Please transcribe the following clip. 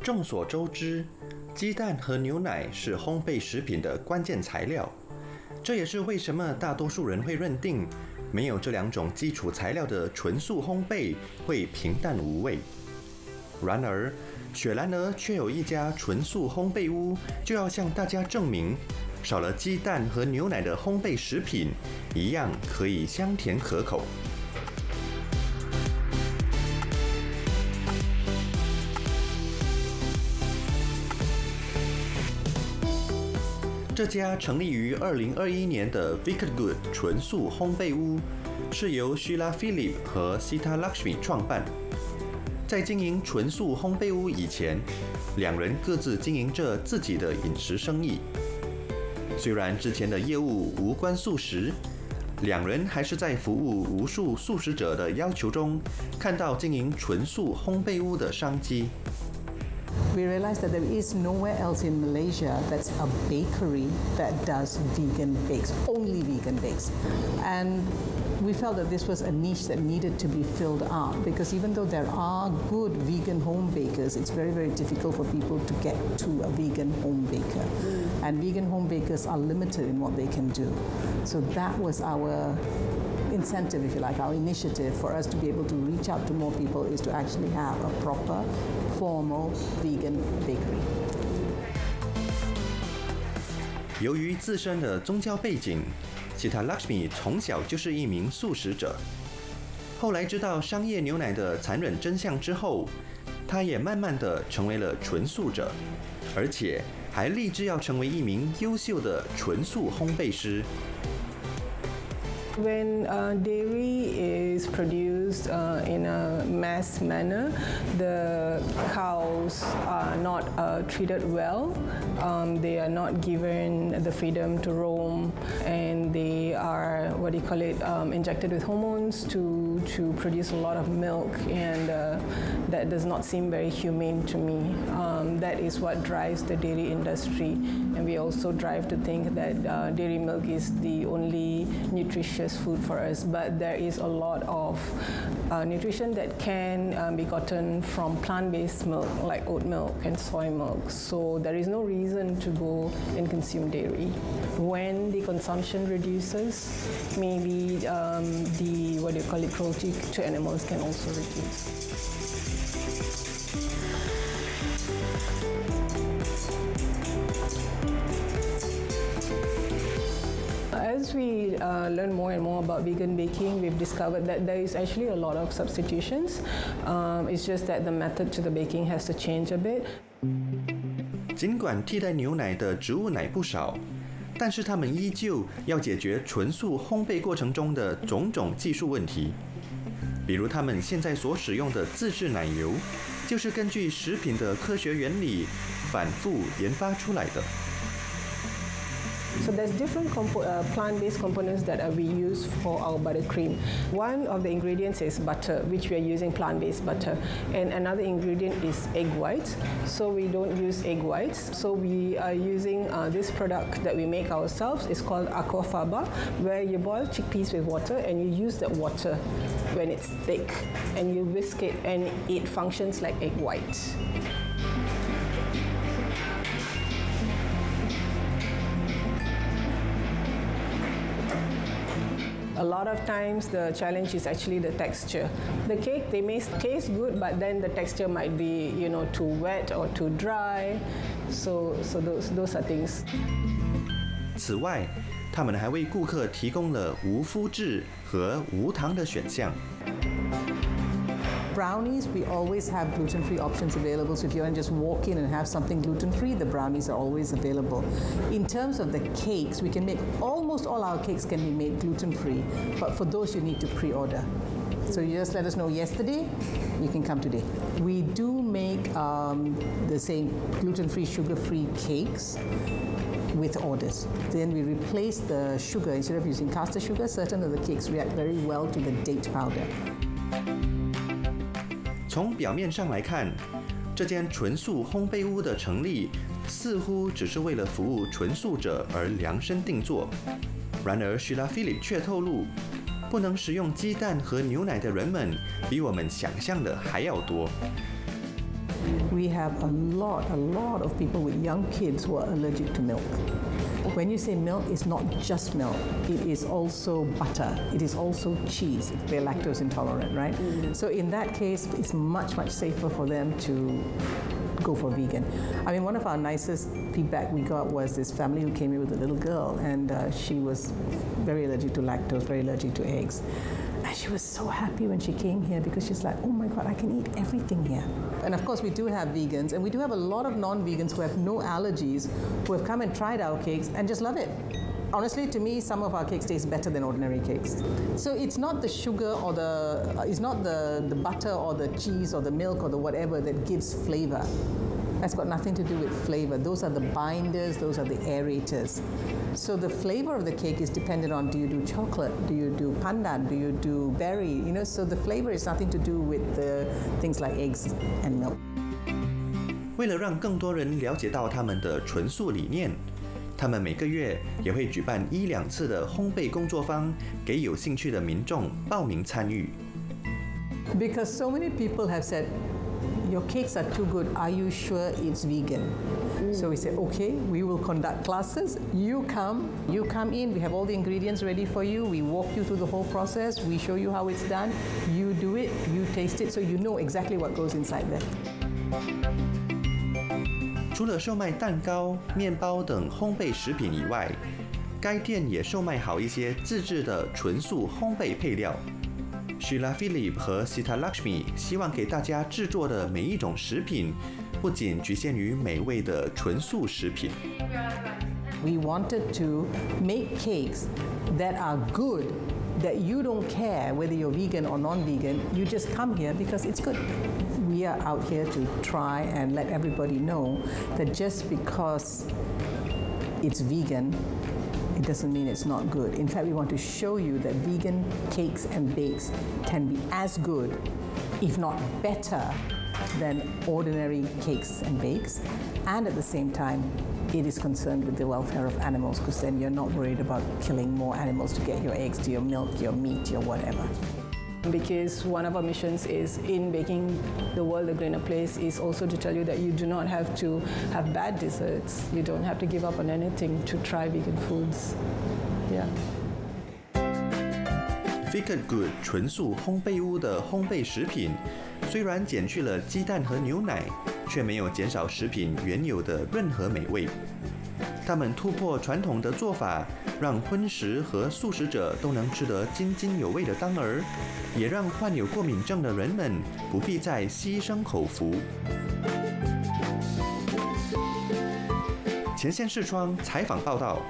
众所周知，鸡蛋和牛奶是烘焙食品的关键材料，这也是为什么大多数人会认定没有这两种基础材料的纯素烘焙会平淡无味。然而，雪兰莪却有一家纯素烘焙屋，就要向大家证明，少了鸡蛋和牛奶的烘焙食品，一样可以香甜可口。这家成立于2021年的 Ikuti 纯素烘焙屋，是由 Sheila Philip 和 Sita Lakshmi 创办。在经营纯素烘焙屋以前，两人各自经营着自己的饮食生意。虽然之前的业务无关素食，两人还是在服务无数素食者的要求中，看到经营纯素烘焙屋的商机。We realized that there is nowhere else in Malaysia that's a bakery that does vegan bakes, only vegan bakes. And we felt that this was a niche that needed to be filled up because even though there are good vegan home bakers, it's very, very difficult for people to get to a vegan home baker. And vegan home bakers are limited in what they can do. So that was our incentive, if you like, our initiative for us to be able to reach out to more people is to actually have a proper, formal vegan bakery. 由于自身的宗教背景，Sita Lakshmi 从小就是一名素食者。后来知道商业牛奶的残忍真相之后，她也慢慢地成为了纯素者，而且还立志要成为一名优秀的纯素烘焙师。When dairy is produced in a mass manner, the cows are not treated well. They are not given the freedom to roam, and they are injected with hormones to produce a lot of milk, and that does not seem very humane to me. That is what drives the dairy industry, and we also drive to think that dairy milk is the only nutritious food for us, but there is a lot of nutrition that can be gotten from plant-based milk like oat milk and soy milk, so there is no reason to go and consume dairy. When the consumption reduces, maybe the cruelty to animals can also reduce. As we learn more and more about vegan baking, we've discovered that there is actually a lot of substitutions. It's just that the method to the baking has to change a bit. 尽管替代牛奶的植物奶不少，但是他们依旧要解决纯素烘焙过程中的种种技术问题。比如他们现在所使用的自制奶油，就是根据食品的科学原理反复研发出来的。So there's different plant-based components that we use for our buttercream. One of the ingredients is butter, which we are using plant-based butter, and another ingredient is egg whites. So we don't use egg whites. So we are using this product that we make ourselves. It's called aquafaba, where you boil chickpeas with water and you use that water when it's thick, and you whisk it, and it functions like egg whites. A lot of times the challenge is actually the texture. The cake, they may taste good, but then the texture might be, too wet or too dry. So those are things. 此外，他们还为顾客提供了无麸质和无糖的选项。Brownies, we always have gluten-free options available. So if you want to just walk in and have something gluten-free, the brownies are always available. In terms of the cakes, we can make almost all our cakes can be made gluten-free, but for those you need to pre-order. So you just let us know yesterday, you can come today. We do make the same gluten-free, sugar-free cakes with orders. Then we replace the sugar. Instead of using caster sugar, certain of the cakes react very well to the date powder. 从表面上来看，这间纯素烘焙屋的成立似乎只是为了服务纯素者而量身定做。然而 Sheila Philip 却透露，不能食用鸡蛋和牛奶的人们比我们想象的还要多。we have a lot of people with young kids who are allergic to milk. When you say milk, it's not just milk. It is also butter. It is also cheese. They're lactose intolerant, right? So in that case, it's much safer for them to go for vegan. I mean, one of our nicest feedback we got was this family who came in with a little girl, and she was very allergic to lactose, very allergic to eggs. And she was so happy when she came here because she's like, oh my God, I can eat everything here. And of course, we do have vegans, and we do have a lot of non-vegans who have no allergies, who have come and tried our cakes and just love it. Honestly, to me, some of our cakes taste better than ordinary cakes. So it's not the sugar or it's not the butter or the cheese or the milk or the whatever that gives flavor. That's got nothing to do with flavor. Those are the binders, those are the aerators. So the flavor of the cake is dependent on, do you do chocolate, do you do pandan, do you do berry, you know, so the flavor is nothing to do with the things like eggs and milk. 为了让更多人了解到他们的纯素理念，他们每个月也会举办1-2次的烘焙工作坊，给有兴趣的民众报名参与。Because so many people have said, your cakes are too good, are you sure it's vegan? So we said, okay, we will conduct classes. You come in, we have all the ingredients ready for you. We walk you through the whole process. We show you how it's done. You do it, you taste it, so you know exactly what goes inside there. 除了售卖蛋糕、面包等烘焙食品以外，该店也售卖好一些自制的纯素烘焙配料。Sheila Philip 和 Sita Lakshmi 希望给大家制作的每一种食品，不仅局限于美味的纯素食品。We wanted to make cakes that are good, that you don't care whether you're vegan or non-vegan, you just come here because it's good. We are out here to try and let everybody know that just because it's vegan, it doesn't mean it's not good. In fact, we want to show you that vegan cakes and bakes can be as good, if not better, than ordinary cakes and bakes. And at the same time, it is concerned with the welfare of animals, because then you're not worried about killing more animals to get your eggs, to your milk, your meat, your whatever. Because one of our missions is in making the world a greener place is also to tell you that you do not have to have bad desserts. You don't have to give up on anything to try vegan foods. Yeah. Vegan Good 纯素烘焙屋的烘焙食品，虽然减去了鸡蛋和牛奶，却没有减少食品原有的润和美味。他们突破传统的做法，让荤食和素食者都能吃得津津有味的当儿，也让患有过敏症的人们不必再牺牲口福。前线视窗采访报道。